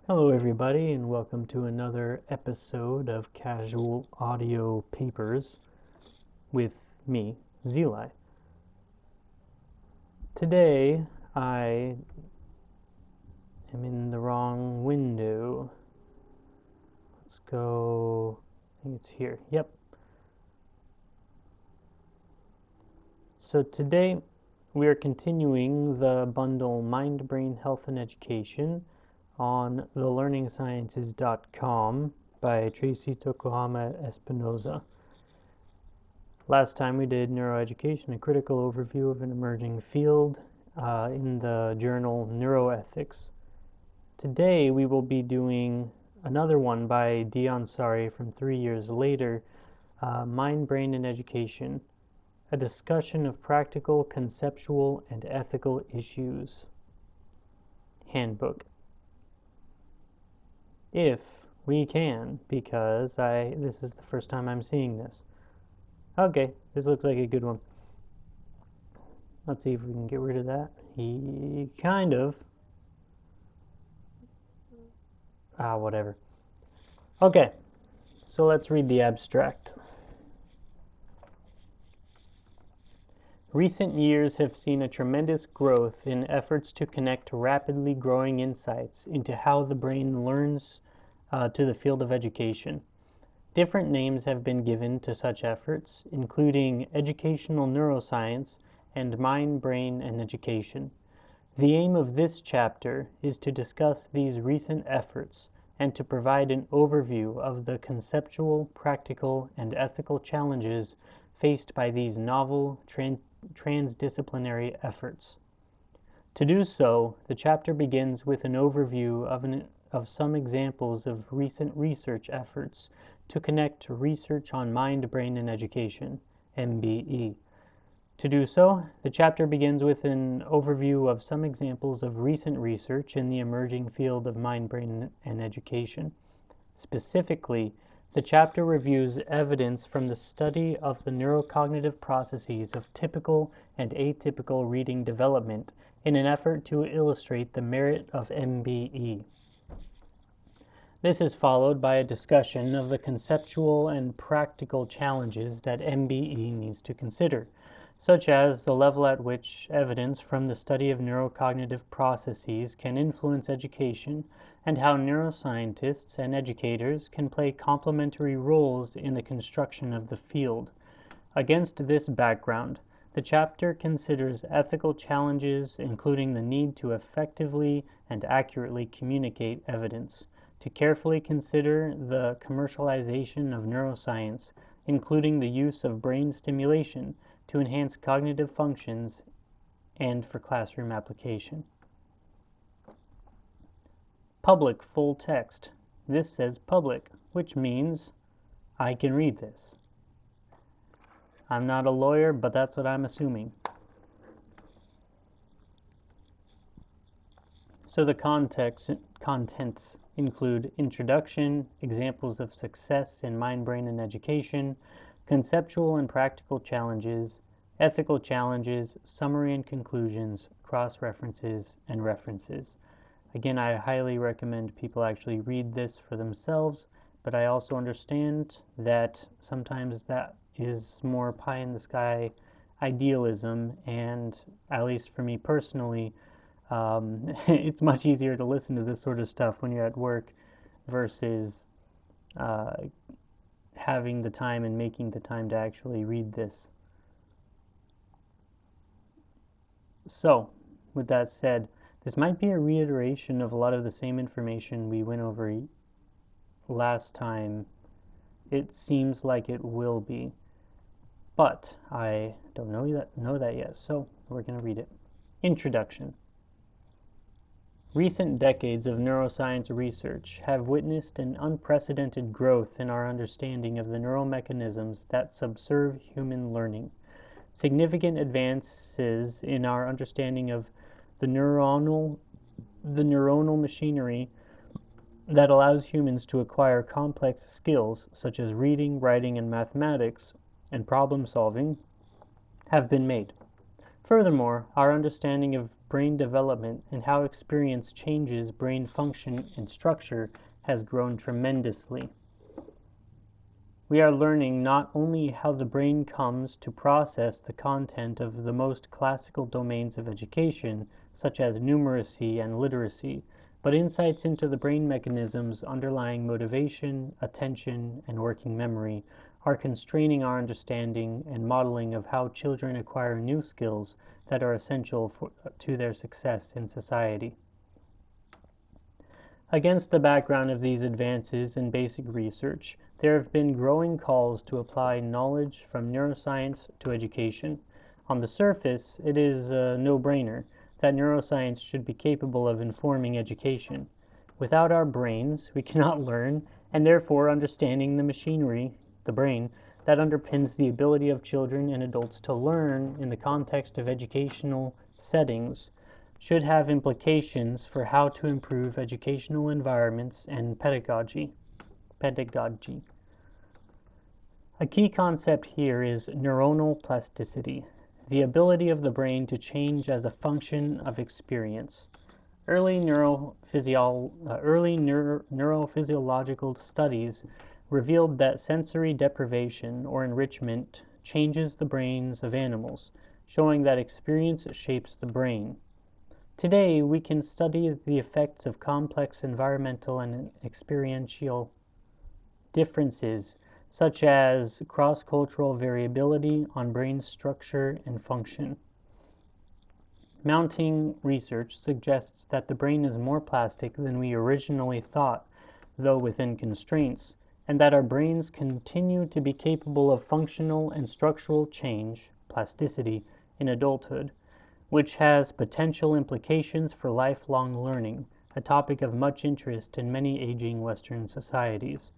Hello everybody, and welcome to another episode of Casual Audio Papers with me, Xeilias. Today I am in the wrong window. Let's go, I think it's here. Yep. So today we are continuing the bundle Mind, Brain, Health, and Education on thelearningsciences.com by Tracy Tokuhama Espinoza. Last time we did Neuroeducation, a critical overview of an emerging field in the journal Neuroethics. Today we will be doing another one by Ansari from 3 years later, Mind, Brain, and Education, a discussion of practical, conceptual, and ethical issues. Handbook. If we can, because this is the first time I'm seeing this. Okay, this looks like a good one. Let's see if we can get rid of that. Kind of. Whatever. Okay, so let's read the abstract. Recent years have seen a tremendous growth in efforts to connect rapidly growing insights into how the brain learns to the field of education. Different names have been given to such efforts, including educational neuroscience and mind, brain, and education. The aim of this chapter is to discuss these recent efforts and to provide an overview of the conceptual, practical, and ethical challenges faced by these novel transdisciplinary efforts. To do so, the chapter begins with an overview of some examples of recent research efforts to connect research on mind, brain, and education, MBE. To do so, the chapter begins with an overview of some examples of recent research in the emerging field of mind, brain, and education. Specifically, the chapter reviews evidence from the study of the neurocognitive processes of typical and atypical reading development in an effort to illustrate the merit of MBE. This is followed by a discussion of the conceptual and practical challenges that MBE needs to consider, such as the level at which evidence from the study of neurocognitive processes can influence education, and how neuroscientists and educators can play complementary roles in the construction of the field. Against this background, the chapter considers ethical challenges, including the need to effectively and accurately communicate evidence, to carefully consider the commercialization of neuroscience, including the use of brain stimulation to enhance cognitive functions, and for classroom application. Public full text. This says public, which means I can read this. I'm not a lawyer, but that's what I'm assuming. So the contents include introduction, examples of success in mind, brain, and education, conceptual and practical challenges, ethical challenges, summary and conclusions, cross-references, and references. Again, I highly recommend people actually read this for themselves, but I also understand that sometimes that is more pie-in-the-sky idealism, and at least for me personally, it's much easier to listen to this sort of stuff when you're at work versus having the time and making the time to actually read this. So, with that said, this might be a reiteration of a lot of the same information we went over last time. It seems like it will be, but I don't know that yet, so we're going to read it. Introduction. Recent decades of neuroscience research have witnessed an unprecedented growth in our understanding of the neural mechanisms that subserve human learning. Significant advances in our understanding of the neuronal machinery that allows humans to acquire complex skills such as reading, writing, and mathematics, and problem solving have been made. Furthermore, our understanding of brain development and how experience changes brain function and structure has grown tremendously. We are learning not only how the brain comes to process the content of the most classical domains of education, such as numeracy and literacy, but insights into the brain mechanisms underlying motivation, attention, and working memory are constraining our understanding and modeling of how children acquire new skills that are essential to their success in society. Against the background of these advances in basic research, there have been growing calls to apply knowledge from neuroscience to education. On the surface, it is a no-brainer that neuroscience should be capable of informing education. Without our brains, we cannot learn, and therefore understanding the machinery, the brain, that underpins the ability of children and adults to learn in the context of educational settings should have implications for how to improve educational environments and pedagogy. A key concept here is neuronal plasticity, the ability of the brain to change as a function of experience. Early neurophysiological studies revealed that sensory deprivation or enrichment changes the brains of animals, showing that experience shapes the brain. Today, we can study the effects of complex environmental and experiential differences, such as cross-cultural variability on brain structure and function. Mounting research suggests that the brain is more plastic than we originally thought, though within constraints, and that our brains continue to be capable of functional and structural change, plasticity, in adulthood, which has potential implications for lifelong learning, a topic of much interest in many aging Western societies.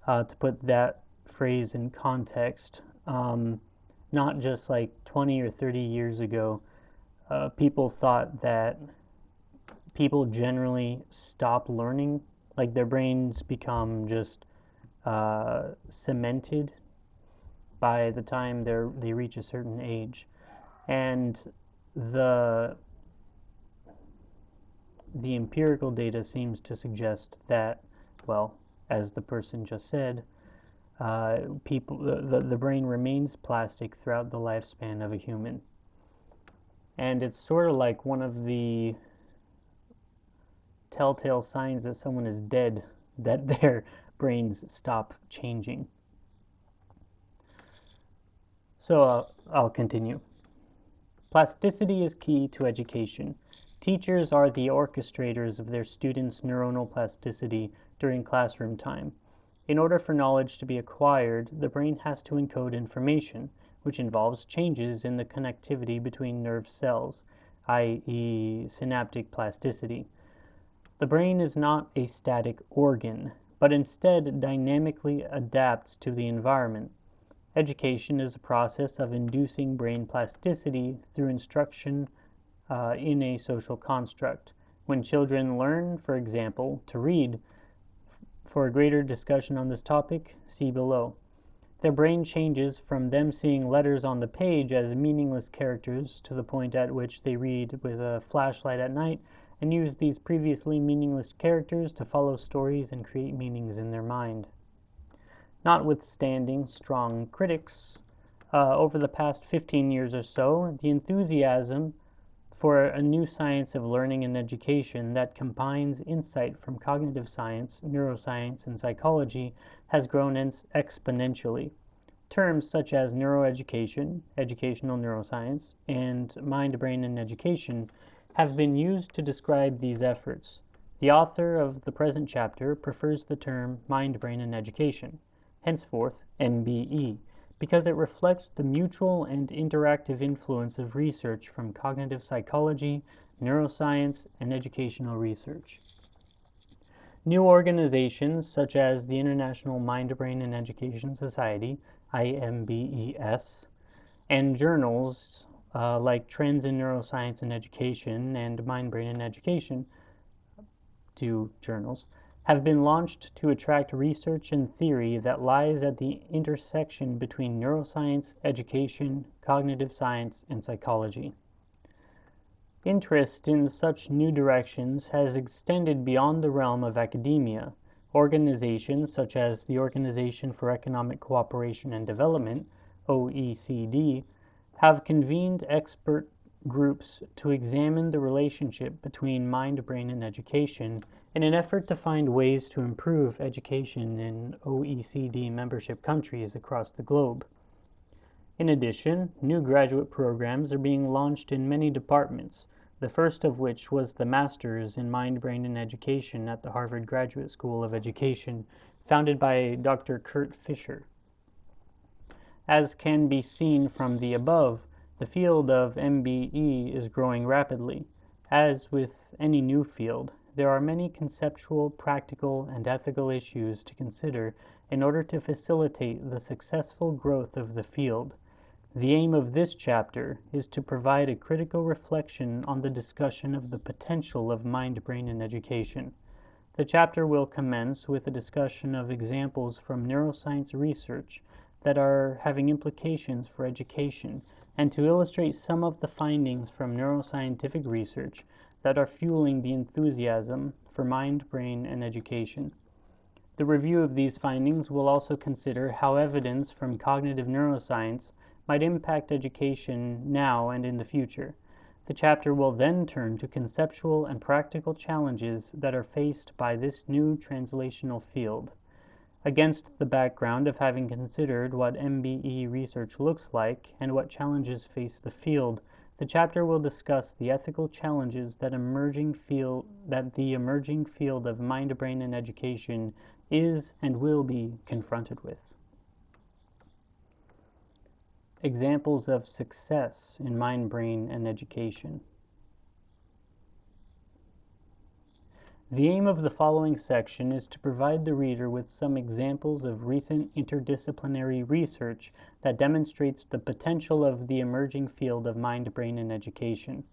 To put that phrase in context, not just like 20 or 30 years ago, people thought that people generally stop learning, like their brains become just cemented by the time they reach a certain age. And the empirical data seems to suggest that, well, as the person just said, the brain remains plastic throughout the lifespan of a human. And it's sort of like one of the telltale signs that someone is dead, that their brains stop changing. So I'll continue. Plasticity is key to education. Teachers are the orchestrators of their students' neuronal plasticity during classroom time. In order for knowledge to be acquired, the brain has to encode information, which involves changes in the connectivity between nerve cells, i.e., synaptic plasticity. The brain is not a static organ, but instead dynamically adapts to the environment. Education is a process of inducing brain plasticity through instruction in a social construct. When children learn, for example, to read, for a greater discussion on this topic, see below. Their brain changes from them seeing letters on the page as meaningless characters to the point at which they read with a flashlight at night and use these previously meaningless characters to follow stories and create meanings in their mind. Notwithstanding strong critics, over the past 15 years or so, the enthusiasm for a new science of learning and education that combines insight from cognitive science, neuroscience, and psychology has grown exponentially. Terms such as neuroeducation, educational neuroscience, and mind, brain, and education have been used to describe these efforts. The author of the present chapter prefers the term mind, brain, and education, henceforth MBE, because it reflects the mutual and interactive influence of research from cognitive psychology, neuroscience, and educational research. New organizations such as the International Mind, Brain, and Education Society, IMBES, and journals like Trends in Neuroscience and Education and Mind, Brain, and Education, two journals, have been launched to attract research and theory that lies at the intersection between neuroscience, education, cognitive science, and psychology. Interest in such new directions has extended beyond the realm of academia. Organizations such as the Organization for Economic Cooperation and Development, OECD, have convened expert groups to examine the relationship between mind, brain, and education in an effort to find ways to improve education in OECD membership countries across the globe. In addition, new graduate programs are being launched in many departments, the first of which was the Master's in Mind, Brain, and Education at the Harvard Graduate School of Education, founded by Dr. Kurt Fisher. As can be seen from the above, the field of MBE is growing rapidly. As with any new field, there are many conceptual, practical, and ethical issues to consider in order to facilitate the successful growth of the field. The aim of this chapter is to provide a critical reflection on the discussion of the potential of mind, brain, and education. The chapter will commence with a discussion of examples from neuroscience research that are having implications for education, and to illustrate some of the findings from neuroscientific research that are fueling the enthusiasm for mind, brain, and education. The review of these findings will also consider how evidence from cognitive neuroscience might impact education now and in the future. The chapter will then turn to conceptual and practical challenges that are faced by this new translational field. Against the background of having considered what MBE research looks like and what challenges face the field, the chapter will discuss the ethical challenges that the emerging field of mind, brain, and education is and will be confronted with. Examples of success in mind, brain, and education. The aim of the following section is to provide the reader with some examples of recent interdisciplinary research that demonstrates the potential of the emerging field of mind, brain, and education.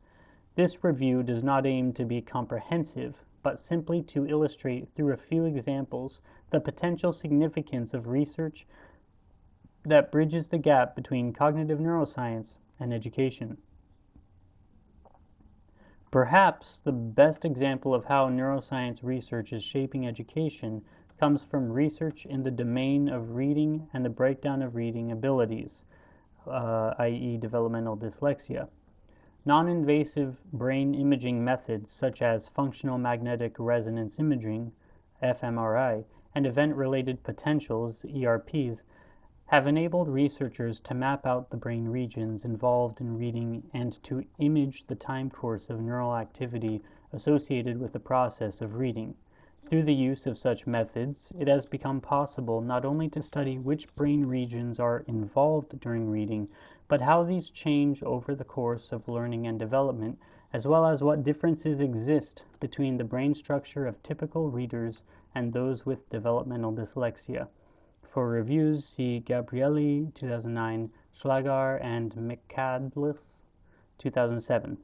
This review does not aim to be comprehensive, but simply to illustrate through a few examples the potential significance of research that bridges the gap between cognitive neuroscience and education. Perhaps the best example of how neuroscience research is shaping education comes from research in the domain of reading and the breakdown of reading abilities, i.e. developmental dyslexia. Non-invasive brain imaging methods such as functional magnetic resonance imaging, fMRI, and event-related potentials, ERPs, have enabled researchers to map out the brain regions involved in reading and to image the time course of neural activity associated with the process of reading. Through the use of such methods, it has become possible not only to study which brain regions are involved during reading, but how these change over the course of learning and development, as well as what differences exist between the brain structure of typical readers and those with developmental dyslexia. For reviews, see Gabrielli, 2009, Schlager, and McCandless, 2007.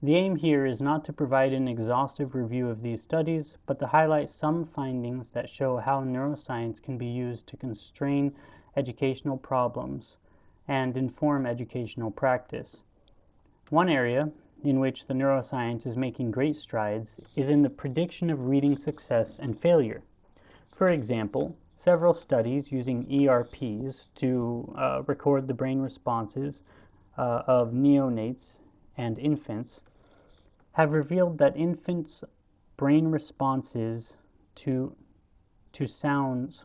The aim here is not to provide an exhaustive review of these studies, but to highlight some findings that show how neuroscience can be used to constrain educational problems and inform educational practice. One area in which the neuroscience is making great strides is in the prediction of reading success and failure. For example, several studies using ERPs to record the brain responses of neonates and infants have revealed that infants' brain responses to sounds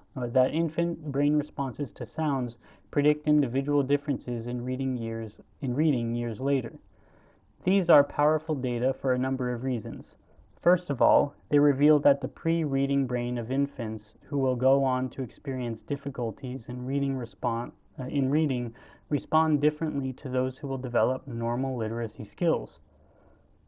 predict individual differences in reading years later. These are powerful data for a number of reasons. First of all, they reveal that the pre-reading brain of infants who will go on to experience difficulties in reading respond differently to those who will develop normal literacy skills.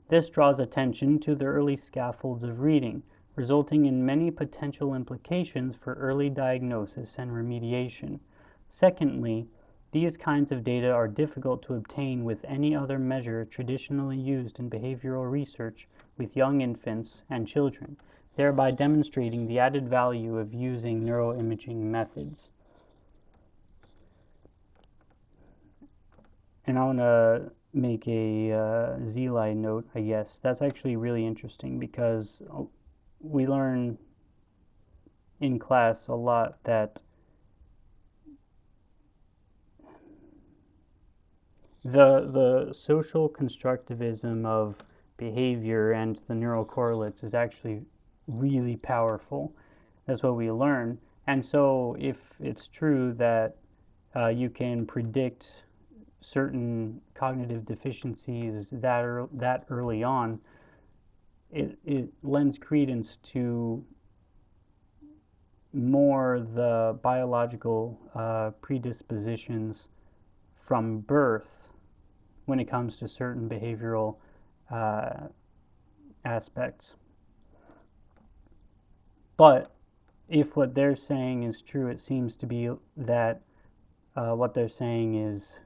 This draws attention to the early scaffolds of reading, resulting in many potential implications for early diagnosis and remediation. Secondly, these kinds of data are difficult to obtain with any other measure traditionally used in behavioral research with young infants and children, thereby demonstrating the added value of using neuroimaging methods. And I want to make a Xeilias note, I guess. That's actually really interesting because we learn in class a lot that the social constructivism of behavior and the neural correlates is actually really powerful. That's what we learn. And so if it's true that you can predict certain cognitive deficiencies that early on, it lends credence to more the biological predispositions from birth when it comes to certain behavioral aspects. But if what they're saying is true, it seems to be that what they're saying is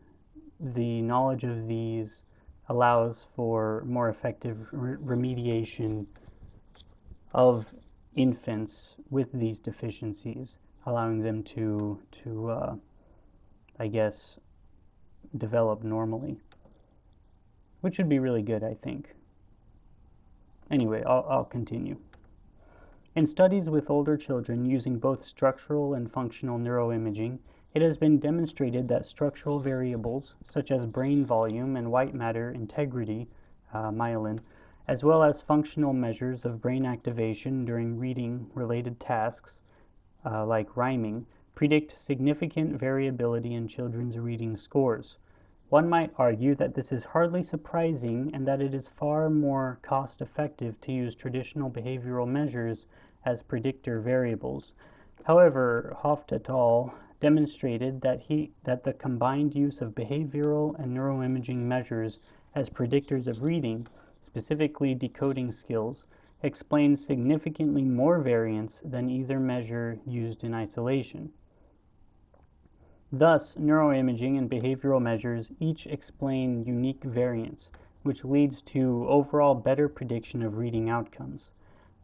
the knowledge of these allows for more effective remediation of infants with these deficiencies, allowing them to I guess, develop normally, which would be really good, I think. Anyway, I'll continue. In studies with older children using both structural and functional neuroimaging, it has been demonstrated that structural variables such as brain volume and white matter integrity, myelin, as well as functional measures of brain activation during reading-related tasks, like rhyming, predict significant variability in children's reading scores. One might argue that this is hardly surprising and that it is far more cost-effective to use traditional behavioral measures as predictor variables. However, Hoft et al. Demonstrated that the combined use of behavioral and neuroimaging measures as predictors of reading, specifically decoding skills, explains significantly more variance than either measure used in isolation. Thus, neuroimaging and behavioral measures each explain unique variance, which leads to overall better prediction of reading outcomes.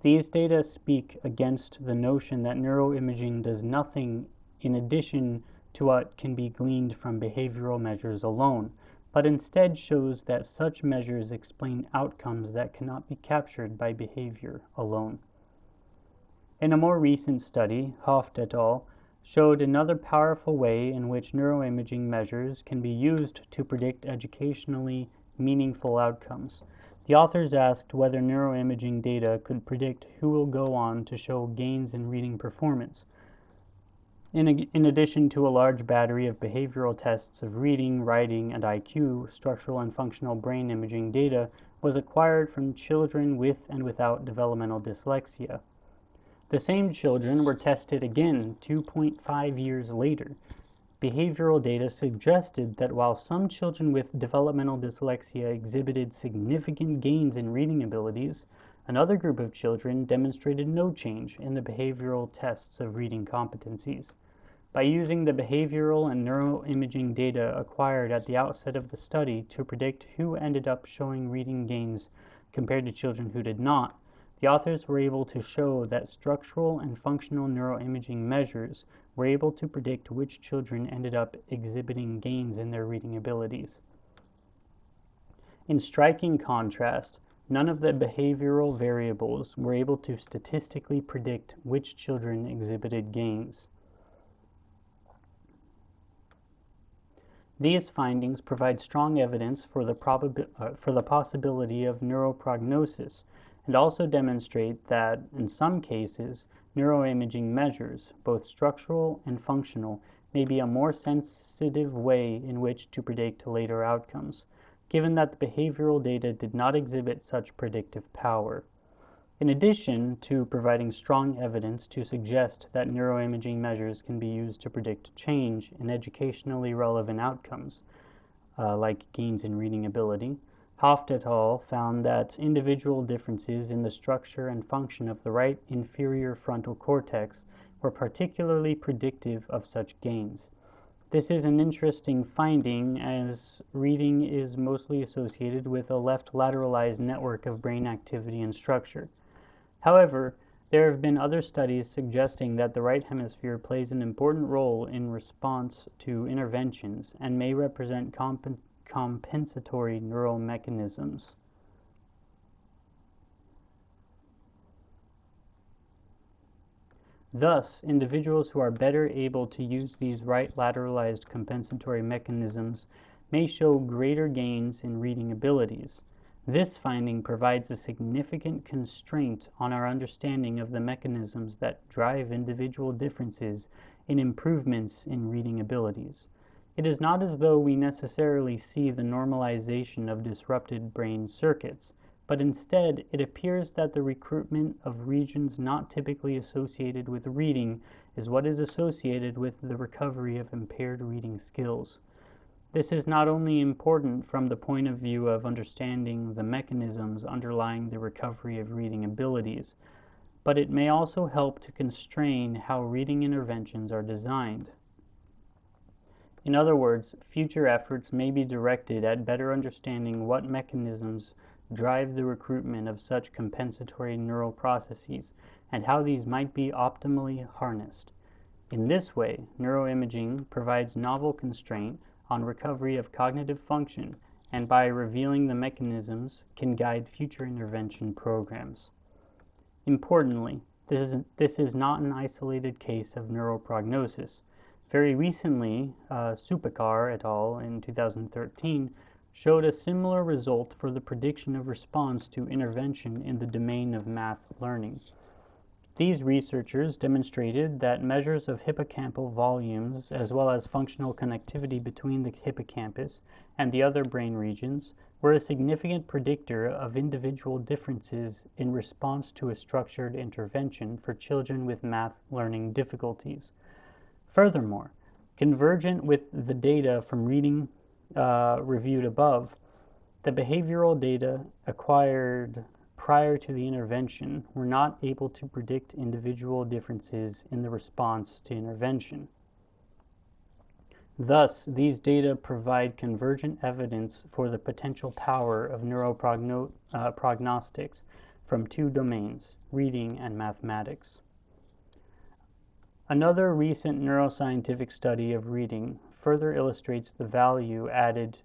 These data speak against the notion that neuroimaging does nothing in addition to what can be gleaned from behavioral measures alone, but instead shows that such measures explain outcomes that cannot be captured by behavior alone. In a more recent study, Hoft et al. Showed another powerful way in which neuroimaging measures can be used to predict educationally meaningful outcomes. The authors asked whether neuroimaging data could predict who will go on to show gains in reading performance. In addition to a large battery of behavioral tests of reading, writing, and IQ, structural and functional brain imaging data was acquired from children with and without developmental dyslexia. The same children were tested again 2.5 years later. Behavioral data suggested that while some children with developmental dyslexia exhibited significant gains in reading abilities, another group of children demonstrated no change in the behavioral tests of reading competencies. By using the behavioral and neuroimaging data acquired at the outset of the study to predict who ended up showing reading gains compared to children who did not, the authors were able to show that structural and functional neuroimaging measures were able to predict which children ended up exhibiting gains in their reading abilities. In striking contrast, none of the behavioral variables were able to statistically predict which children exhibited gains. These findings provide strong evidence for the possibility of neuroprognosis and also demonstrate that, in some cases, neuroimaging measures, both structural and functional, may be a more sensitive way in which to predict later outcomes, given that the behavioral data did not exhibit such predictive power. In addition to providing strong evidence to suggest that neuroimaging measures can be used to predict change in educationally relevant outcomes, like gains in reading ability, Hoft et al. Found that individual differences in the structure and function of the right inferior frontal cortex were particularly predictive of such gains. This is an interesting finding, as reading is mostly associated with a left lateralized network of brain activity and structure. However, there have been other studies suggesting that the right hemisphere plays an important role in response to interventions and may represent compensatory neural mechanisms. Thus, individuals who are better able to use these right lateralized compensatory mechanisms may show greater gains in reading abilities. This finding provides a significant constraint on our understanding of the mechanisms that drive individual differences in improvements in reading abilities. It is not as though we necessarily see the normalization of disrupted brain circuits, but instead it appears that the recruitment of regions not typically associated with reading is what is associated with the recovery of impaired reading skills. This is not only important from the point of view of understanding the mechanisms underlying the recovery of reading abilities, but it may also help to constrain how reading interventions are designed. In other words, future efforts may be directed at better understanding what mechanisms drive the recruitment of such compensatory neural processes and how these might be optimally harnessed. In this way, neuroimaging provides novel constraint on recovery of cognitive function, and by revealing the mechanisms can guide future intervention programs. Importantly, this is not an isolated case of neuroprognosis. Very recently, Supekar et al. In 2013 showed a similar result for the prediction of response to intervention in the domain of math learning. These researchers demonstrated that measures of hippocampal volumes as well as functional connectivity between the hippocampus and the other brain regions were a significant predictor of individual differences in response to a structured intervention for children with math learning difficulties. Furthermore, convergent with the data from reading reviewed above, the behavioral data acquired prior to the intervention were not able to predict individual differences in the response to intervention. Thus, these data provide convergent evidence for the potential power of neuroprognostics from two domains, reading and mathematics. Another recent neuroscientific study of reading further illustrates the value added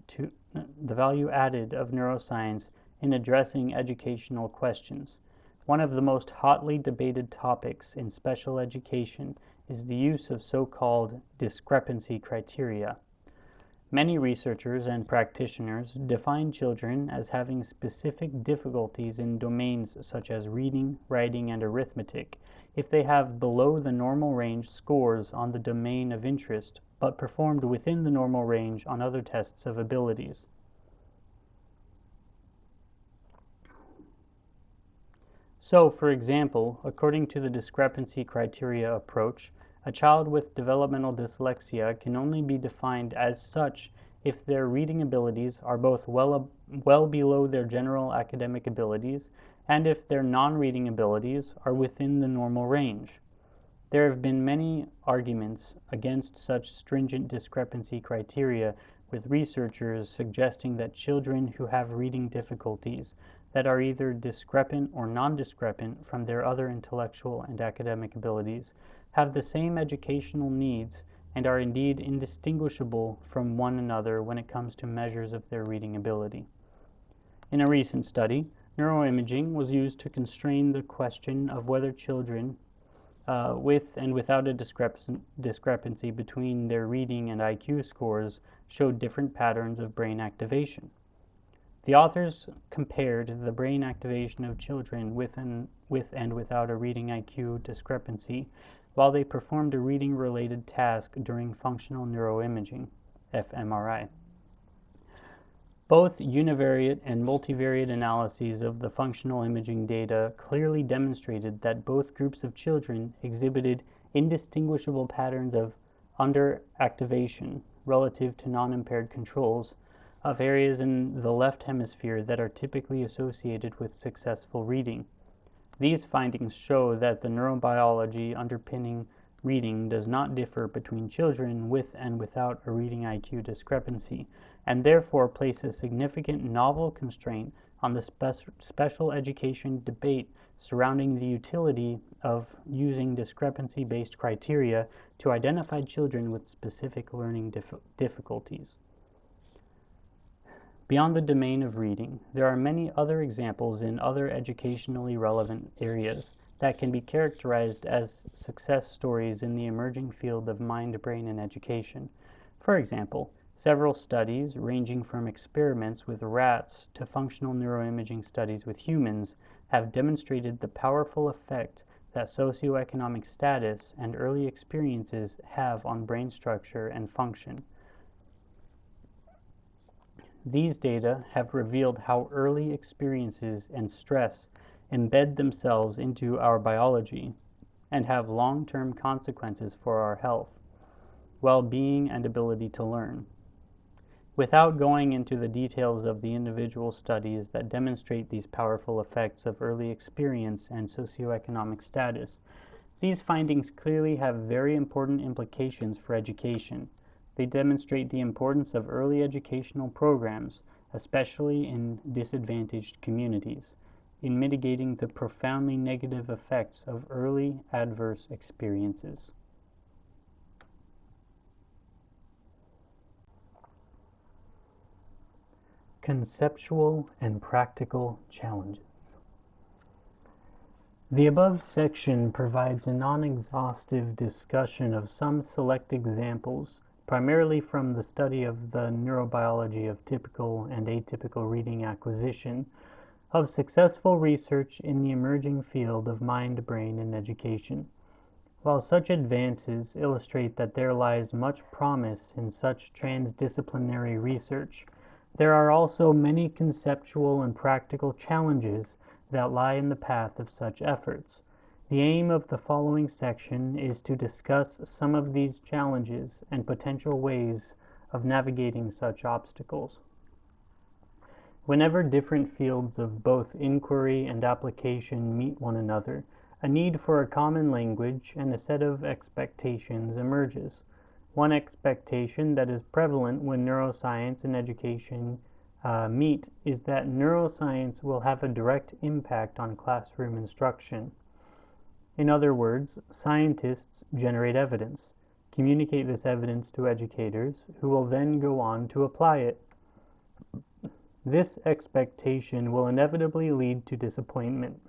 of neuroscience in addressing educational questions. One of the most hotly debated topics in special education is the use of so-called discrepancy criteria. Many researchers and practitioners define children as having specific difficulties in domains such as reading, writing, and arithmetic if they have below the normal range scores on the domain of interest, but performed within the normal range on other tests of abilities. So, for example, according to the discrepancy criteria approach, a child with developmental dyslexia can only be defined as such if their reading abilities are both well below their general academic abilities and if their non-reading abilities are within the normal range. There have been many arguments against such stringent discrepancy criteria, with researchers suggesting that children who have reading difficulties that are either discrepant or non-discrepant from their other intellectual and academic abilities have the same educational needs and are indeed indistinguishable from one another when it comes to measures of their reading ability. In a recent study, neuroimaging was used to constrain the question of whether children with and without a discrepancy between their reading and IQ scores showed different patterns of brain activation. The authors compared the brain activation of children with and without a reading IQ discrepancy while they performed a reading-related task during functional neuroimaging, fMRI. Both univariate and multivariate analyses of the functional imaging data clearly demonstrated that both groups of children exhibited indistinguishable patterns of underactivation relative to non-impaired controls of areas in the left hemisphere that are typically associated with successful reading. These findings show that the neurobiology underpinning reading does not differ between children with and without a reading IQ discrepancy, and therefore place a significant novel constraint on the special education debate surrounding the utility of using discrepancy-based criteria to identify children with specific learning difficulties. Beyond the domain of reading, there are many other examples in other educationally relevant areas that can be characterized as success stories in the emerging field of mind, brain, and education. For example, several studies, ranging from experiments with rats to functional neuroimaging studies with humans, have demonstrated the powerful effect that socioeconomic status and early experiences have on brain structure and function. These data have revealed how early experiences and stress embed themselves into our biology and have long-term consequences for our health, well-being, and ability to learn. Without going into the details of the individual studies that demonstrate these powerful effects of early experience and socioeconomic status, these findings clearly have very important implications for education. They demonstrate the importance of early educational programs, especially in disadvantaged communities, in mitigating the profoundly negative effects of early adverse experiences. Conceptual and practical challenges. The above section provides a non-exhaustive discussion of some select examples, primarily from the study of the neurobiology of typical and atypical reading acquisition, of successful research in the emerging field of mind, brain, and education. While such advances illustrate that there lies much promise in such transdisciplinary research, there are also many conceptual and practical challenges that lie in the path of such efforts. The aim of the following section is to discuss some of these challenges and potential ways of navigating such obstacles. Whenever different fields of both inquiry and application meet one another, a need for a common language and a set of expectations emerges. One expectation that is prevalent when neuroscience and education meet is that neuroscience will have a direct impact on classroom instruction. In other words, scientists generate evidence, communicate this evidence to educators, who will then go on to apply it. This expectation will inevitably lead to disappointment,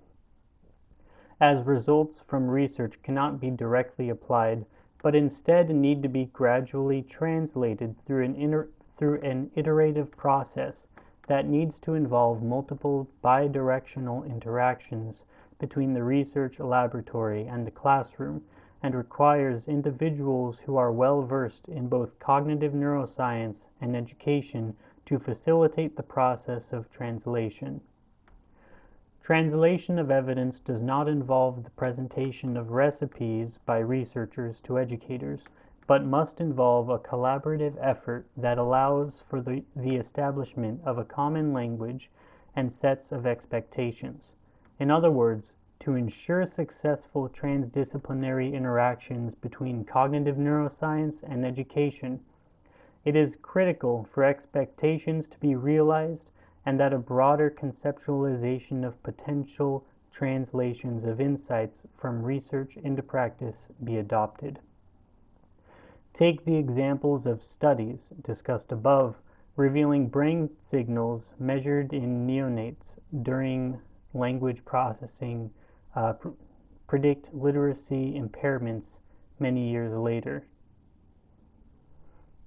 as results from research cannot be directly applied, but instead need to be gradually translated through an iterative process that needs to involve multiple bidirectional interactions between the research laboratory and the classroom, and requires individuals who are well versed in both cognitive neuroscience and education to facilitate the process of translation. Translation of evidence does not involve the presentation of recipes by researchers to educators, but must involve a collaborative effort that allows for the establishment of a common language and sets of expectations. In other words, to ensure successful transdisciplinary interactions between cognitive neuroscience and education, it is critical for expectations to be realized and that a broader conceptualization of potential translations of insights from research into practice be adopted. Take the examples of studies discussed above, revealing brain signals measured in neonates during language processing predict literacy impairments many years later.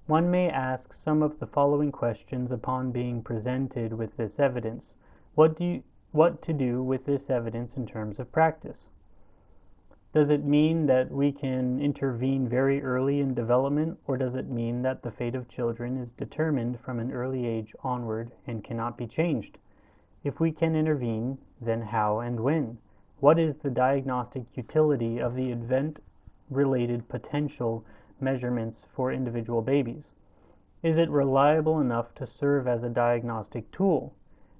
One may ask some of the following questions upon being presented with this evidence. What to do with this evidence in terms of practice? Does it mean that we can intervene very early in development, or does it mean that the fate of children is determined from an early age onward and cannot be changed? If we can intervene, then how and when? What is the diagnostic utility of the event-related potential measurements for individual babies? Is it reliable enough to serve as a diagnostic tool?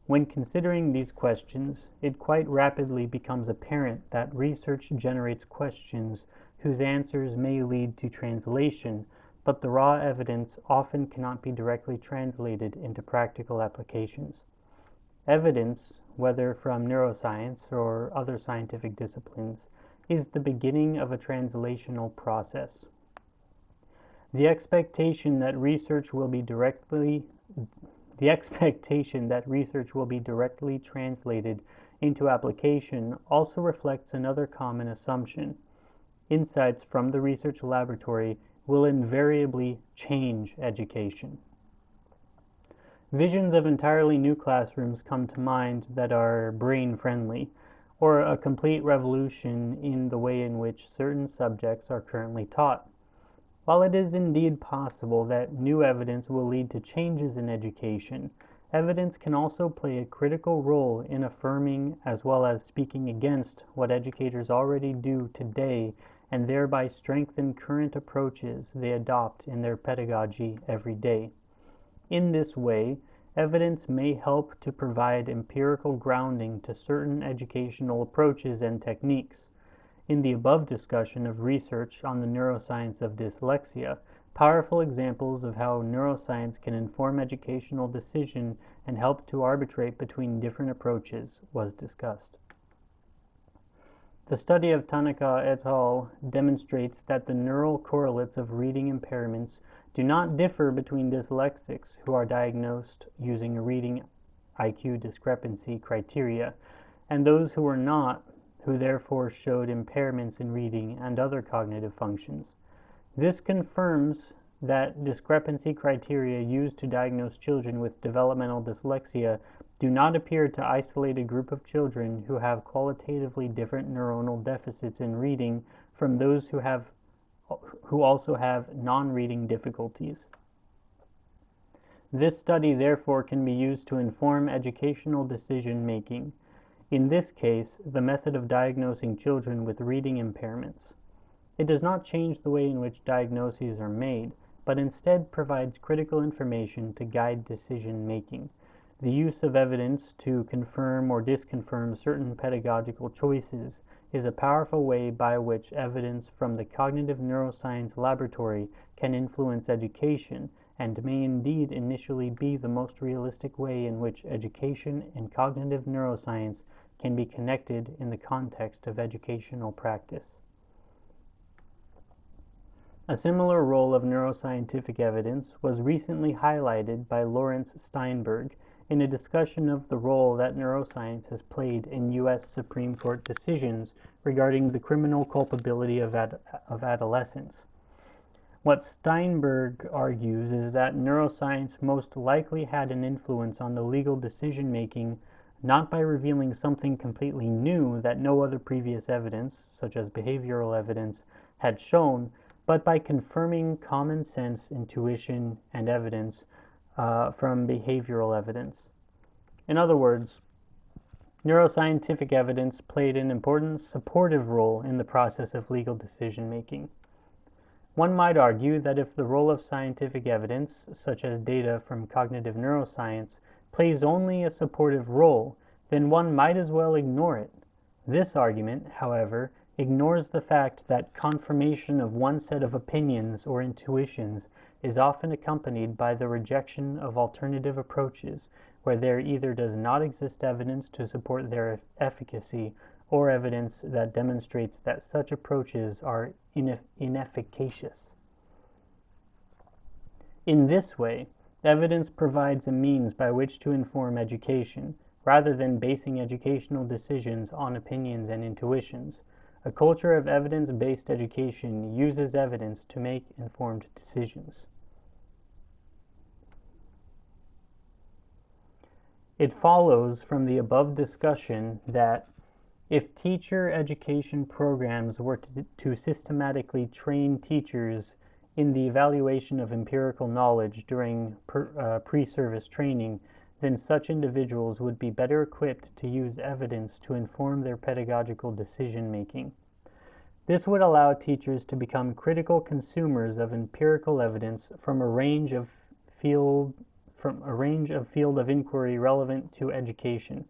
When considering these questions, it quite rapidly becomes apparent that research generates questions whose answers may lead to translation, but the raw evidence often cannot be directly translated into practical applications. Evidence, whether from neuroscience or other scientific disciplines, is the beginning of a translational process. The expectation that research will be directly The expectation that research will be directly translated into application also reflects another common assumption. Insights from the research laboratory will invariably change education. Visions of entirely new classrooms come to mind that are brain-friendly, or a complete revolution in the way in which certain subjects are currently taught. While it is indeed possible that new evidence will lead to changes in education, evidence can also play a critical role in affirming as well as speaking against what educators already do today and thereby strengthen current approaches they adopt in their pedagogy every day. In this way, evidence may help to provide empirical grounding to certain educational approaches and techniques. In the above discussion of research on the neuroscience of dyslexia, powerful examples of how neuroscience can inform educational decision and help to arbitrate between different approaches was discussed. The study of Tanaka et al. Demonstrates that the neural correlates of reading impairments do not differ between dyslexics who are diagnosed using a reading IQ discrepancy criteria and those who are not, who therefore showed impairments in reading and other cognitive functions. This confirms that discrepancy criteria used to diagnose children with developmental dyslexia do not appear to isolate a group of children who have qualitatively different neuronal deficits in reading from those who also have non-reading difficulties. This study therefore can be used to inform educational decision-making. In this case, the method of diagnosing children with reading impairments. It does not change the way in which diagnoses are made, but instead provides critical information to guide decision-making. The use of evidence to confirm or disconfirm certain pedagogical choices is a powerful way by which evidence from the Cognitive Neuroscience laboratory can influence education and may indeed initially be the most realistic way in which education and cognitive neuroscience can be connected in the context of educational practice. A similar role of neuroscientific evidence was recently highlighted by Lawrence Steinberg in a discussion of the role that neuroscience has played in U.S. Supreme Court decisions regarding the criminal culpability of adolescents. What Steinberg argues is that neuroscience most likely had an influence on the legal decision-making not by revealing something completely new that no other previous evidence, such as behavioral evidence, had shown, but by confirming common sense, intuition, and evidence from behavioral evidence. In other words, neuroscientific evidence played an important supportive role in the process of legal decision-making. One might argue that if the role of scientific evidence, such as data from cognitive neuroscience, plays only a supportive role, then one might as well ignore it. This argument, however, ignores the fact that confirmation of one set of opinions or intuitions is often accompanied by the rejection of alternative approaches where there either does not exist evidence to support their efficacy or evidence that demonstrates that such approaches are inefficacious. In this way, evidence provides a means by which to inform education, rather than basing educational decisions on opinions and intuitions. A culture of evidence-based education uses evidence to make informed decisions. It follows from the above discussion that if teacher education programs were to systematically train teachers in the evaluation of empirical knowledge during pre-service training, then such individuals would be better equipped to use evidence to inform their pedagogical decision-making. This would allow teachers to become critical consumers of empirical evidence from a range of field of inquiry relevant to education,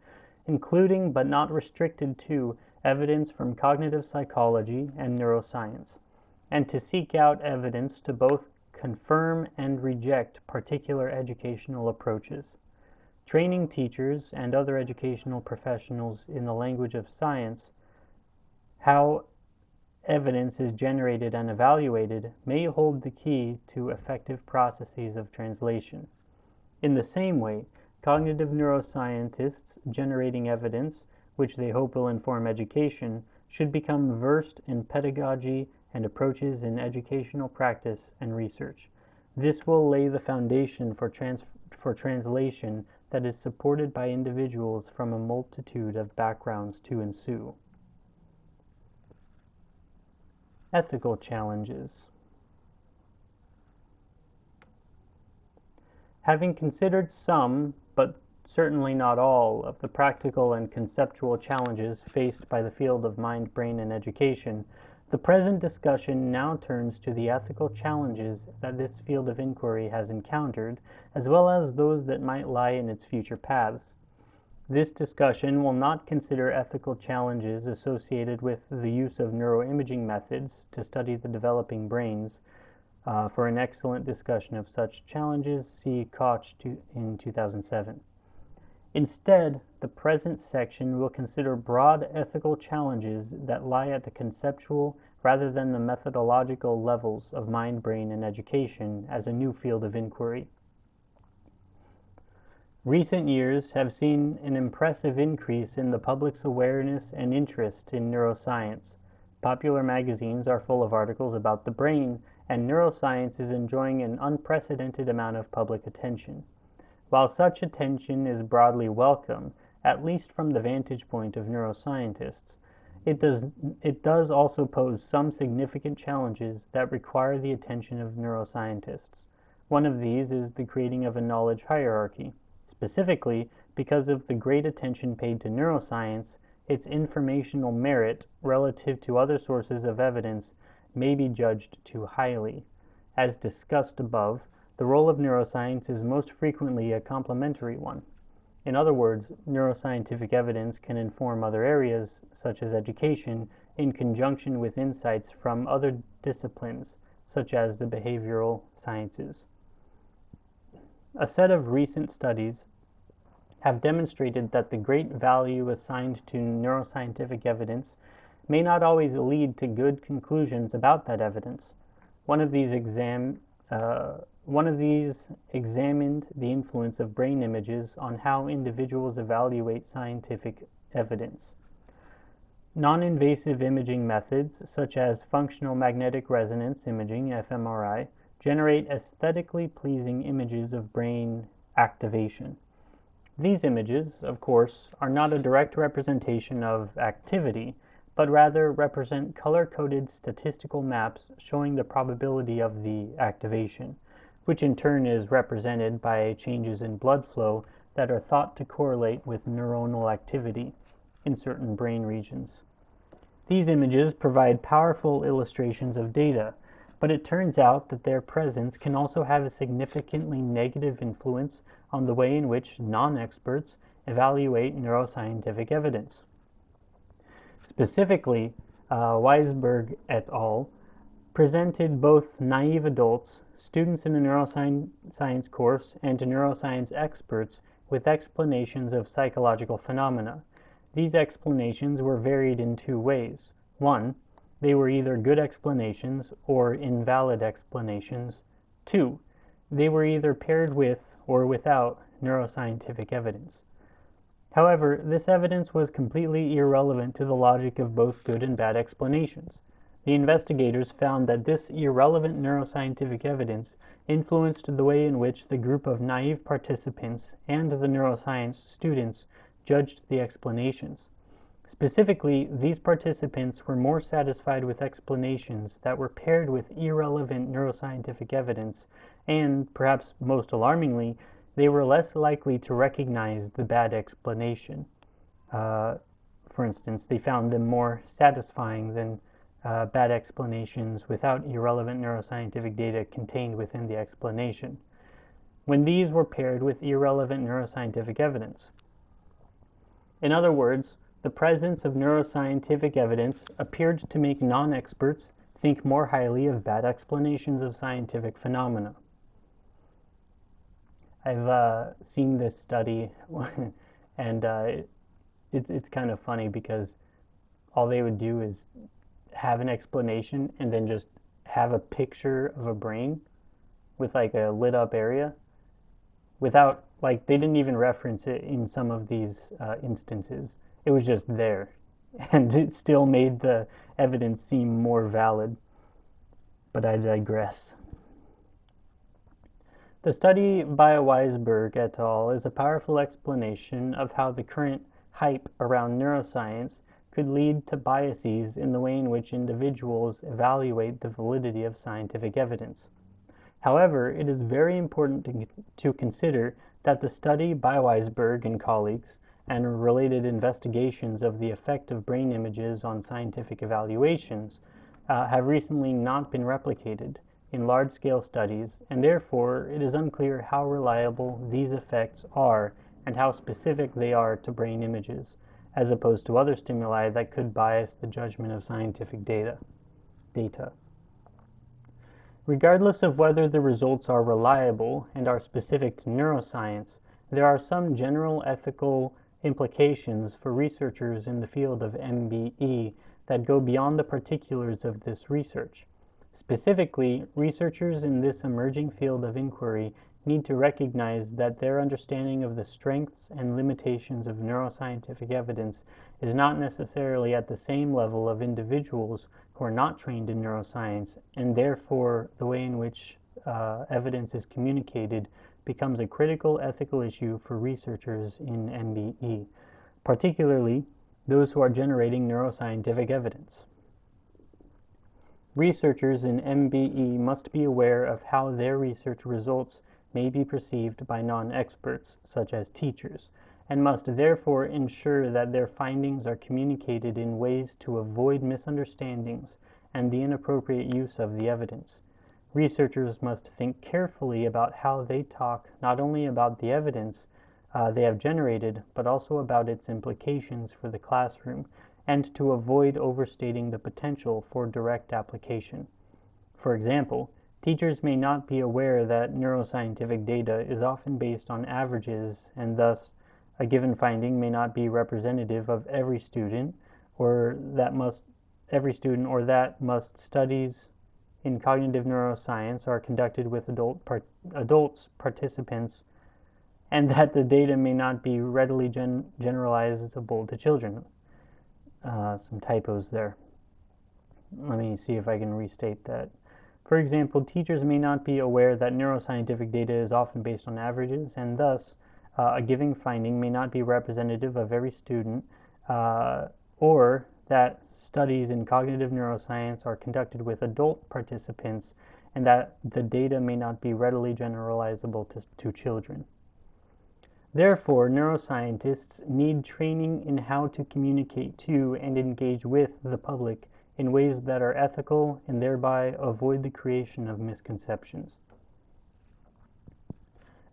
including but not restricted to evidence from cognitive psychology and neuroscience, and to seek out evidence to both confirm and reject particular educational approaches. Training teachers and other educational professionals in the language of science, how evidence is generated and evaluated, may hold the key to effective processes of translation. In the same way, cognitive neuroscientists generating evidence, which they hope will inform education, should become versed in pedagogy and approaches in educational practice and research. This will lay the foundation for translation that is supported by individuals from a multitude of backgrounds to ensue. Ethical challenges. Having considered some, but certainly not all, of the practical and conceptual challenges faced by the field of mind, brain, and education, the present discussion now turns to the ethical challenges that this field of inquiry has encountered, as well as those that might lie in its future paths. This discussion will not consider ethical challenges associated with the use of neuroimaging methods to study the developing brains. For an excellent discussion of such challenges, see Koch in 2007. Instead, the present section will consider broad ethical challenges that lie at the conceptual rather than the methodological levels of mind, brain, and education as a new field of inquiry. Recent years have seen an impressive increase in the public's awareness and interest in neuroscience. Popular magazines are full of articles about the brain, and neuroscience is enjoying an unprecedented amount of public attention. While such attention is broadly welcome, at least from the vantage point of neuroscientists, it does also pose some significant challenges that require the attention of neuroscientists. One of these is the creating of a knowledge hierarchy. Specifically, because of the great attention paid to neuroscience, its informational merit relative to other sources of evidence may be judged too highly. As discussed above, the role of neuroscience is most frequently a complementary one. In other words, neuroscientific evidence can inform other areas, such as education, in conjunction with insights from other disciplines, such as the behavioral sciences. A set of recent studies have demonstrated that the great value assigned to neuroscientific evidence may not always lead to good conclusions about that evidence. One of these examined the influence of brain images on how individuals evaluate scientific evidence. Non-invasive imaging methods, such as functional magnetic resonance imaging, fMRI, generate aesthetically pleasing images of brain activation. These images, of course, are not a direct representation of activity, but rather represent color-coded statistical maps showing the probability of the activation, which in turn is represented by changes in blood flow that are thought to correlate with neuronal activity in certain brain regions. These images provide powerful illustrations of data, but it turns out that their presence can also have a significantly negative influence on the way in which non-experts evaluate neuroscientific evidence. Specifically, Weisberg et al. Presented both naive adults, students in a neuroscience course, and to neuroscience experts with explanations of psychological phenomena. These explanations were varied in two ways. One, they were either good explanations or invalid explanations. Two, they were either paired with or without neuroscientific evidence. However, this evidence was completely irrelevant to the logic of both good and bad explanations. The investigators found that this irrelevant neuroscientific evidence influenced the way in which the group of naive participants and the neuroscience students judged the explanations. Specifically, these participants were more satisfied with explanations that were paired with irrelevant neuroscientific evidence, and, perhaps most alarmingly, they were less likely to recognize the bad explanation. For instance, they found them more satisfying than bad explanations without irrelevant neuroscientific data contained within the explanation, when these were paired with irrelevant neuroscientific evidence. In other words, the presence of neuroscientific evidence appeared to make non-experts think more highly of bad explanations of scientific phenomena. I've seen this study, and it's kind of funny because all they would do is have an explanation and then just have a picture of a brain with like a lit up area, without, like, they didn't even reference it in some of these instances. It was just there, and it still made the evidence seem more valid. But I digress. The study by Weisberg et al. Is a powerful explanation of how the current hype around neuroscience could lead to biases in the way in which individuals evaluate the validity of scientific evidence. However, it is very important to consider that the study by Weisberg and colleagues and related investigations of the effect of brain images on scientific evaluations have recently not been replicated in large-scale studies, and therefore it is unclear how reliable these effects are and how specific they are to brain images, as opposed to other stimuli that could bias the judgment of scientific data. Regardless of whether the results are reliable and are specific to neuroscience, there are some general ethical implications for researchers in the field of MBE that go beyond the particulars of this research. Specifically, researchers in this emerging field of inquiry need to recognize that their understanding of the strengths and limitations of neuroscientific evidence is not necessarily at the same level of individuals who are not trained in neuroscience, and therefore the way in which evidence is communicated becomes a critical ethical issue for researchers in MBE, particularly those who are generating neuroscientific evidence. Researchers in MBE must be aware of how their research results may be perceived by non-experts, such as teachers, and must therefore ensure that their findings are communicated in ways to avoid misunderstandings and the inappropriate use of the evidence. Researchers must think carefully about how they talk not only about the evidence they have generated, but also about its implications for the classroom, and to avoid overstating the potential for direct application. For example, teachers may not be aware that neuroscientific data is often based on averages, and thus a given finding may not be representative of every student, or that studies in cognitive neuroscience are conducted with adults participants, and that the data may not be readily generalizable to children. Some typos there. Let me see if I can restate that. For example, teachers may not be aware that neuroscientific data is often based on averages, and thus a given finding may not be representative of every student, or that studies in cognitive neuroscience are conducted with adult participants, and that the data may not be readily generalizable to children. Therefore, neuroscientists need training in how to communicate to and engage with the public in ways that are ethical and thereby avoid the creation of misconceptions.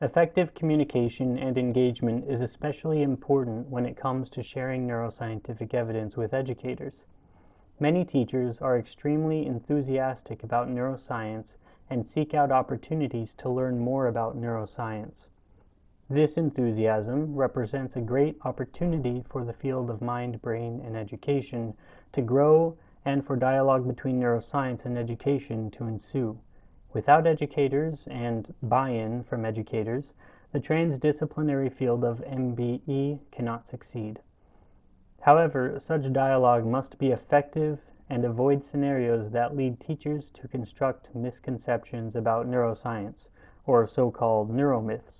Effective communication and engagement is especially important when it comes to sharing neuroscientific evidence with educators. Many teachers are extremely enthusiastic about neuroscience and seek out opportunities to learn more about neuroscience. This enthusiasm represents a great opportunity for the field of mind, brain, and education to grow and for dialogue between neuroscience and education to ensue. Without educators and buy-in from educators, the transdisciplinary field of MBE cannot succeed. However, such dialogue must be effective and avoid scenarios that lead teachers to construct misconceptions about neuroscience, or so-called neuromyths.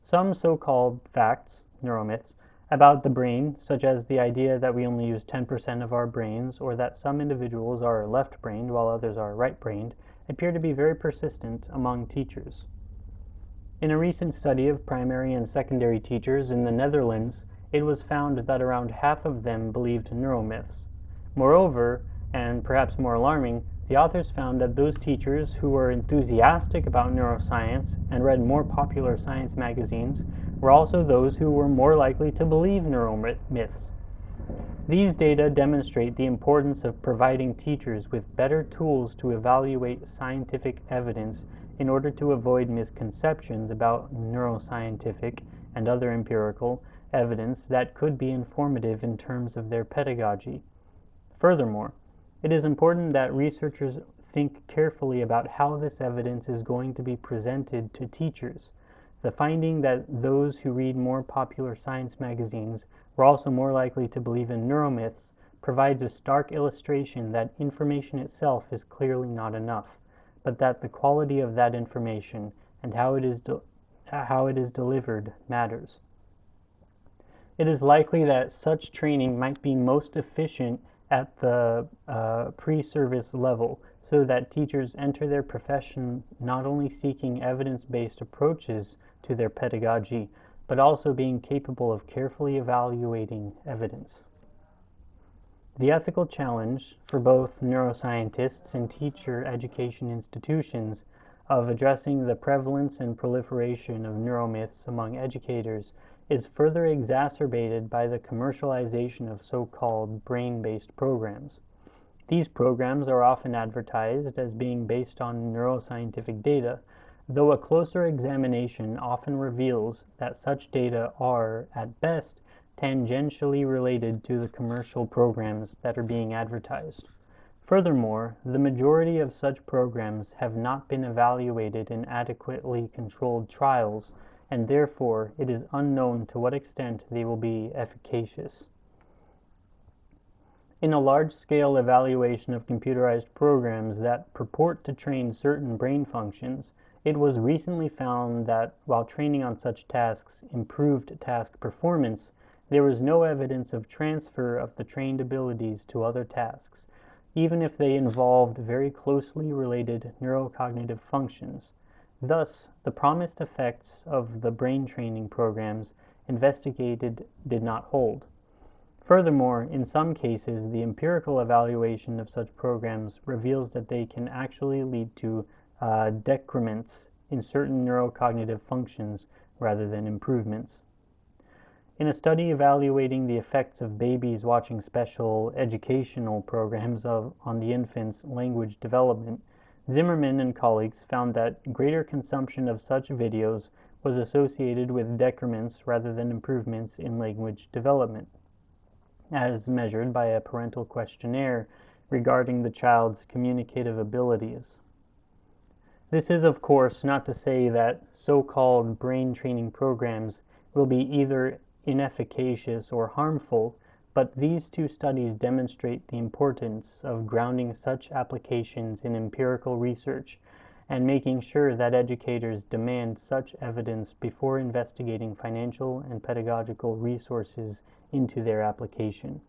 Some so-called facts, neuromyths, about the brain, such as the idea that we only use 10% of our brains, or that some individuals are left-brained while others are right-brained, appear to be very persistent among teachers. In a recent study of primary and secondary teachers in the Netherlands, it was found that around half of them believed neuromyths. Moreover, and perhaps more alarming, the authors found that those teachers who were enthusiastic about neuroscience and read more popular science magazines were also those who were more likely to believe neuromyths. These data demonstrate the importance of providing teachers with better tools to evaluate scientific evidence in order to avoid misconceptions about neuroscientific and other empirical evidence that could be informative in terms of their pedagogy. Furthermore, it is important that researchers think carefully about how this evidence is going to be presented to teachers, The finding that those who read more popular science magazines were also more likely to believe in neuromyths provides a stark illustration that information itself is clearly not enough, but that the quality of that information and how it is delivered matters. It is likely that such training might be most efficient at the pre-service level, so that teachers enter their profession not only seeking evidence-based approaches to their pedagogy, but also being capable of carefully evaluating evidence. The ethical challenge for both neuroscientists and teacher education institutions of addressing the prevalence and proliferation of neuromyths among educators is further exacerbated by the commercialization of so-called brain-based programs. These programs are often advertised as being based on neuroscientific data, though a closer examination often reveals that such data are, at best, tangentially related to the commercial programs that are being advertised. Furthermore, the majority of such programs have not been evaluated in adequately controlled trials, and therefore it is unknown to what extent they will be efficacious. In a large-scale evaluation of computerized programs that purport to train certain brain functions, it was recently found that while training on such tasks improved task performance, there was no evidence of transfer of the trained abilities to other tasks, even if they involved very closely related neurocognitive functions. Thus, the promised effects of the brain training programs investigated did not hold. Furthermore, in some cases, the empirical evaluation of such programs reveals that they can actually lead to decrements in certain neurocognitive functions rather than improvements. In a study evaluating the effects of babies watching special educational programs on the infant's language development, Zimmerman and colleagues found that greater consumption of such videos was associated with decrements rather than improvements in language development, as measured by a parental questionnaire regarding the child's communicative abilities. This is, of course, not to say that so-called brain training programs will be either inefficacious or harmful, but these two studies demonstrate the importance of grounding such applications in empirical research and making sure that educators demand such evidence before investigating financial and pedagogical resources into their application.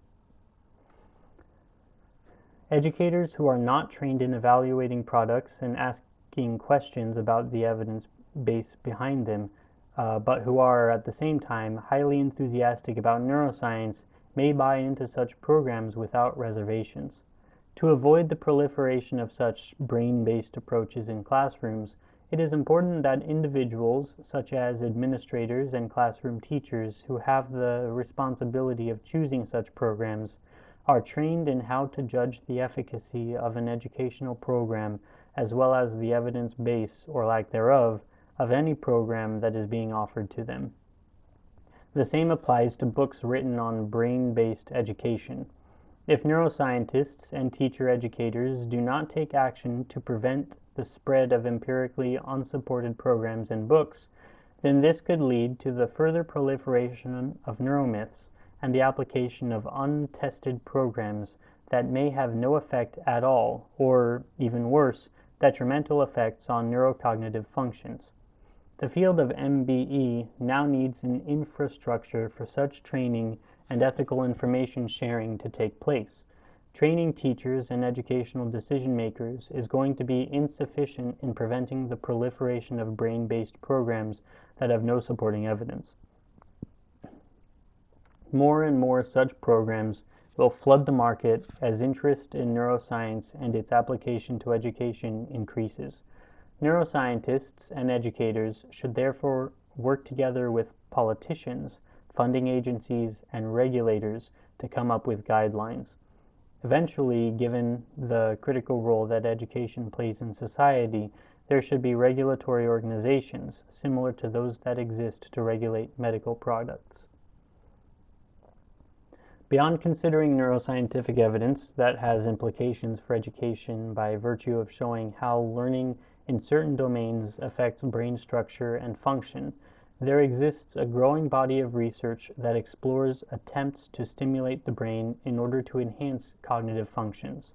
Educators who are not trained in evaluating products and asking questions about the evidence base behind them, but who are at the same time highly enthusiastic about neuroscience, may buy into such programs without reservations. To avoid the proliferation of such brain-based approaches in classrooms, it is important that individuals, such as administrators and classroom teachers who have the responsibility of choosing such programs, are trained in how to judge the efficacy of an educational program as well as the evidence base, or lack thereof, of any program that is being offered to them. The same applies to books written on brain-based education. If neuroscientists and teacher educators do not take action to prevent the spread of empirically unsupported programs and books, then this could lead to the further proliferation of neuromyths and the application of untested programs that may have no effect at all, or, even worse, detrimental effects on neurocognitive functions. The field of MBE now needs an infrastructure for such training and ethical information sharing to take place. Training teachers and educational decision makers is going to be insufficient in preventing the proliferation of brain-based programs that have no supporting evidence. More and more such programs will flood the market as interest in neuroscience and its application to education increases. Neuroscientists and educators should therefore work together with politicians, funding agencies, and regulators to come up with guidelines. Eventually, given the critical role that education plays in society, there should be regulatory organizations similar to those that exist to regulate medical products. Beyond considering neuroscientific evidence that has implications for education by virtue of showing how learning in certain domains affects brain structure and function, there exists a growing body of research that explores attempts to stimulate the brain in order to enhance cognitive functions.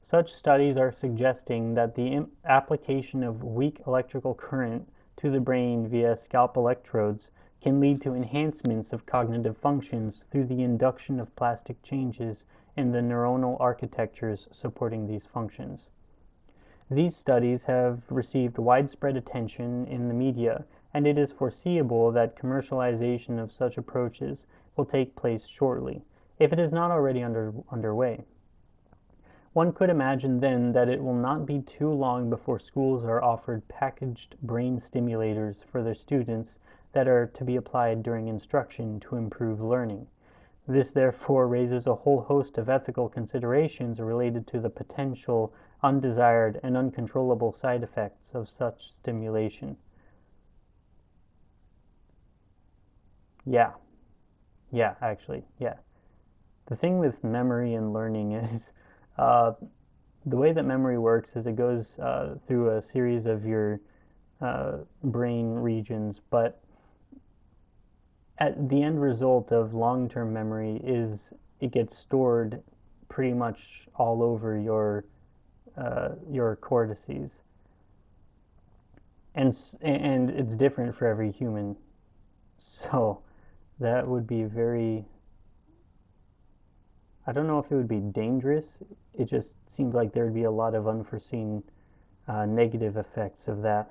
Such studies are suggesting that the application of weak electrical current to the brain via scalp electrodes can lead to enhancements of cognitive functions through the induction of plastic changes in the neuronal architectures supporting these functions. These studies have received widespread attention in the media, and it is foreseeable that commercialization of such approaches will take place shortly, if it is not already underway. One could imagine then that it will not be too long before schools are offered packaged brain stimulators for their students that are to be applied during instruction to improve learning. This therefore raises a whole host of ethical considerations related to the potential undesired and uncontrollable side effects of such stimulation. Yeah. The thing with memory and learning is the way that memory works is it goes through a series of your brain regions, but at the end result of long-term memory is it gets stored pretty much all over your cortices, and it's different for every human. So that would be very, I don't know if it would be dangerous. It just seems like there would be a lot of unforeseen negative effects of that.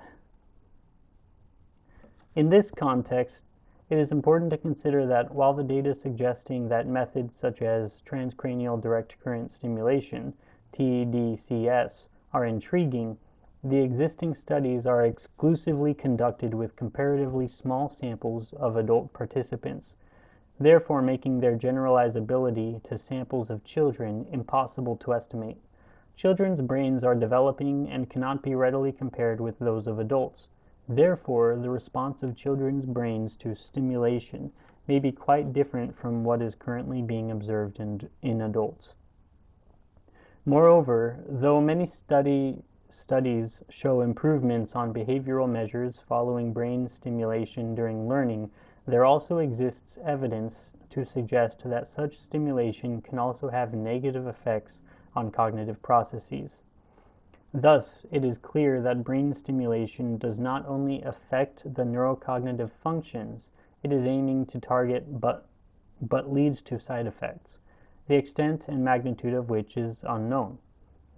In this context, it is important to consider that while the data suggesting that methods such as transcranial direct current stimulation, TDCS, are intriguing, the existing studies are exclusively conducted with comparatively small samples of adult participants, therefore making their generalizability to samples of children impossible to estimate. Children's brains are developing and cannot be readily compared with those of adults. Therefore, the response of children's brains to stimulation may be quite different from what is currently being observed in adults. Moreover, though many studies show improvements on behavioral measures following brain stimulation during learning, there also exists evidence to suggest that such stimulation can also have negative effects on cognitive processes. Thus, it is clear that brain stimulation does not only affect the neurocognitive functions it is aiming to target but leads to side effects, the extent and magnitude of which is unknown.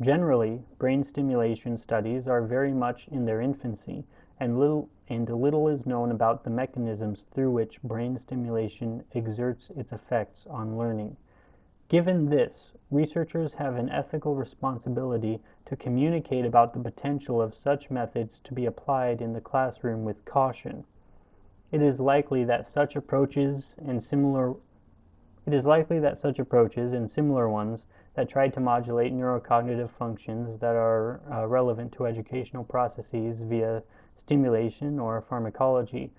Generally, brain stimulation studies are very much in their infancy, and little is known about the mechanisms through which brain stimulation exerts its effects on learning. Given this, researchers have an ethical responsibility to communicate about the potential of such methods to be applied in the classroom with caution. It is likely that such approaches and similar ones that try to modulate neurocognitive functions that are relevant to educational processes via stimulation or pharmacology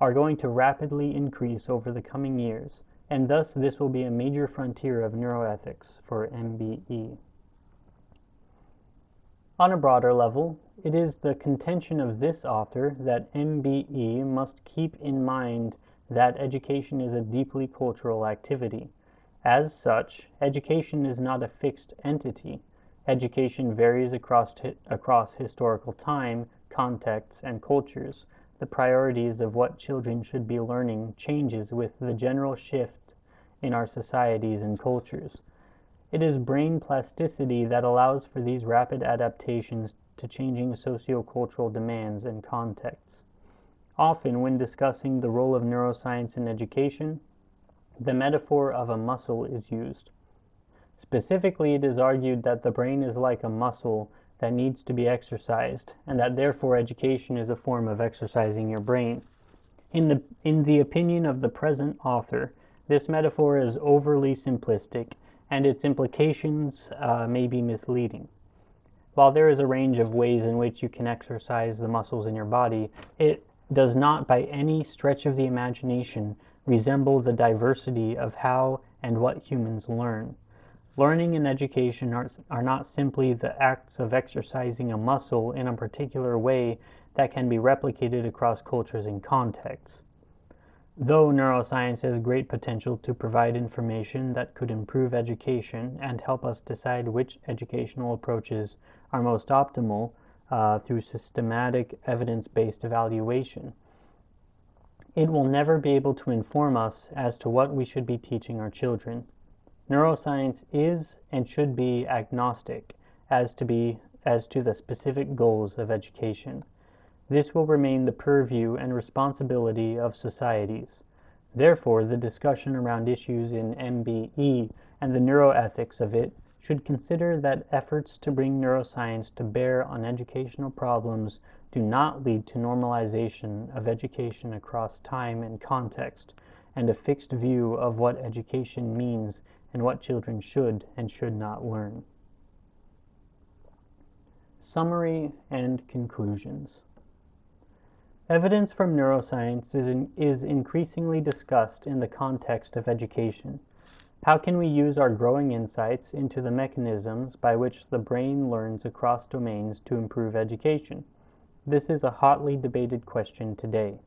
are going to rapidly increase over the coming years, and thus this will be a major frontier of neuroethics for MBE. On a broader level, it is the contention of this author that MBE must keep in mind that education is a deeply cultural activity. As such, education is not a fixed entity. Education varies across historical time, contexts, and cultures. The priorities of what children should be learning changes with the general shift in our societies and cultures. It is brain plasticity that allows for these rapid adaptations to changing sociocultural demands and contexts. Often, when discussing the role of neuroscience in education, the metaphor of a muscle is used. Specifically, it is argued that the brain is like a muscle that needs to be exercised, and that therefore education is a form of exercising your brain. In the opinion of the present author, this metaphor is overly simplistic, and its implications may be misleading. While there is a range of ways in which you can exercise the muscles in your body, it does not by any stretch of the imagination resemble the diversity of how and what humans learn. Learning and education are not simply the acts of exercising a muscle in a particular way that can be replicated across cultures and contexts. Though neuroscience has great potential to provide information that could improve education and help us decide which educational approaches are most optimal through systematic evidence-based evaluation, it will never be able to inform us as to what we should be teaching our children. Neuroscience is and should be agnostic as to the specific goals of education. This will remain the purview and responsibility of societies. Therefore, the discussion around issues in MBE and the neuroethics of it should consider that efforts to bring neuroscience to bear on educational problems do not lead to normalization of education across time and context, and a fixed view of what education means and what children should and should not learn. Summary and conclusions. Evidence from neuroscience is increasingly discussed in the context of education. How can we use our growing insights into the mechanisms by which the brain learns across domains to improve education? This is a hotly debated question today.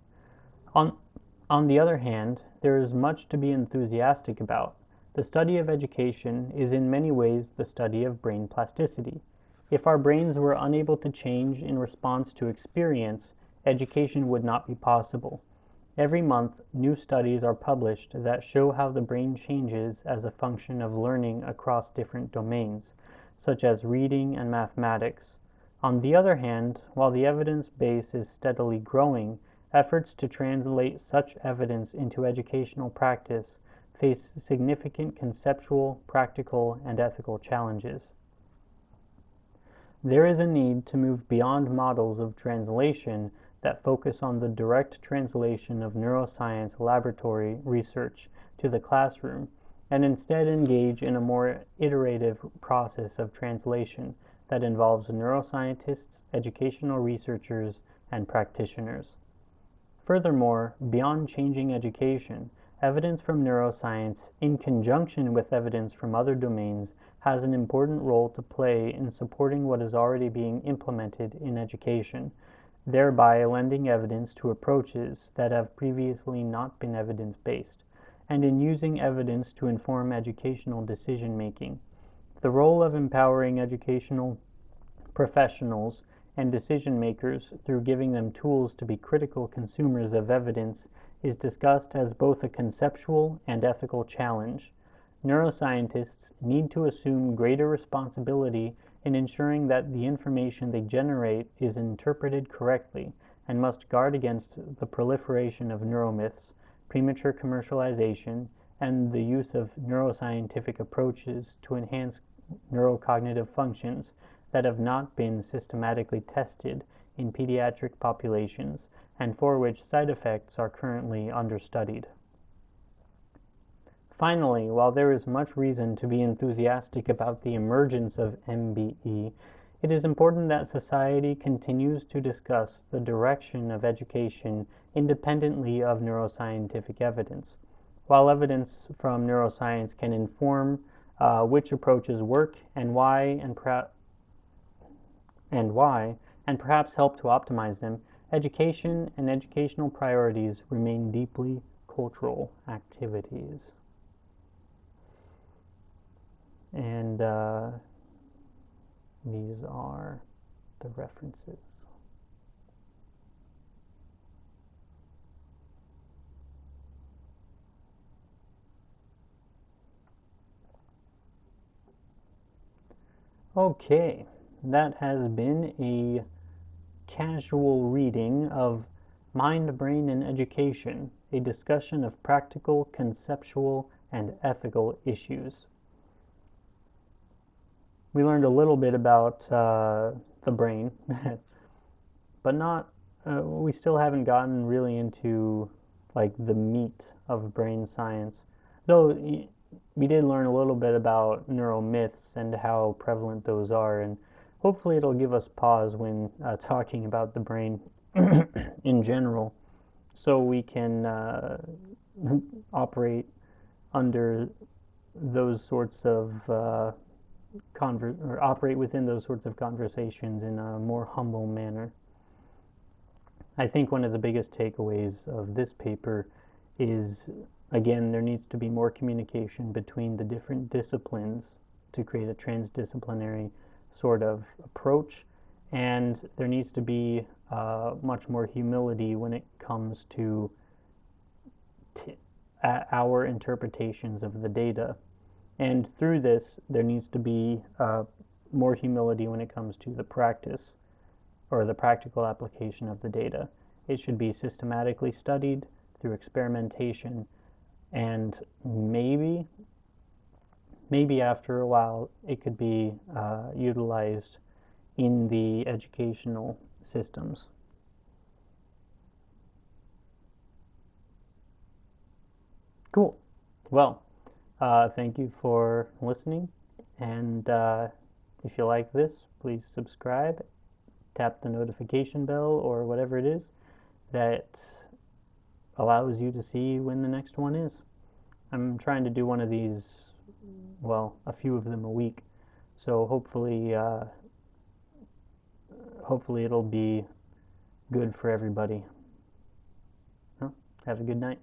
On the other hand, there is much to be enthusiastic about. The study of education is in many ways the study of brain plasticity. If our brains were unable to change in response to experience, education would not be possible. Every month, new studies are published that show how the brain changes as a function of learning across different domains, such as reading and mathematics. On the other hand, while the evidence base is steadily growing, efforts to translate such evidence into educational practice face significant conceptual, practical, and ethical challenges. There is a need to move beyond models of translation that focus on the direct translation of neuroscience laboratory research to the classroom, and instead engage in a more iterative process of translation that involves neuroscientists, educational researchers, and practitioners. Furthermore, beyond changing education, evidence from neuroscience, in conjunction with evidence from other domains, has an important role to play in supporting what is already being implemented in education, thereby lending evidence to approaches that have previously not been evidence-based, and in using evidence to inform educational decision-making. The role of empowering educational professionals and decision-makers through giving them tools to be critical consumers of evidence is discussed as both a conceptual and ethical challenge. Neuroscientists need to assume greater responsibility in ensuring that the information they generate is interpreted correctly, and must guard against the proliferation of neuromyths, premature commercialization, and the use of neuroscientific approaches to enhance neurocognitive functions that have not been systematically tested in pediatric populations and for which side effects are currently understudied. Finally, while there is much reason to be enthusiastic about the emergence of MBE, it is important that society continues to discuss the direction of education independently of neuroscientific evidence. While evidence from neuroscience can inform which approaches work and why, and perhaps help to optimize them, education and educational priorities remain deeply cultural activities. And these are the references. Okay, that has been a casual reading of Mind, Brain, and Education, a discussion of practical, conceptual, and ethical issues. We learned a little bit about the brain, but we still haven't gotten really into like the meat of brain science. Though we did learn a little bit about neuromyths and how prevalent those are, and hopefully it'll give us pause when talking about the brain in general, so we can operate under those sorts of or operate within those sorts of conversations in a more humble manner. I think one of the biggest takeaways of this paper is, again, there needs to be more communication between the different disciplines to create a transdisciplinary sort of approach, and there needs to be much more humility when it comes to our interpretations of the data. And through this, there needs to be more humility when it comes to the practice or the practical application of the data. It should be systematically studied through experimentation, and maybe after a while it could be utilized in the educational systems. Cool. Well, thank you for listening, and if you like this, please subscribe, tap the notification bell or whatever it is that allows you to see when the next one is. I'm trying to do one of these, well, a few of them a week, so hopefully it'll be good for everybody. Well, have a good night.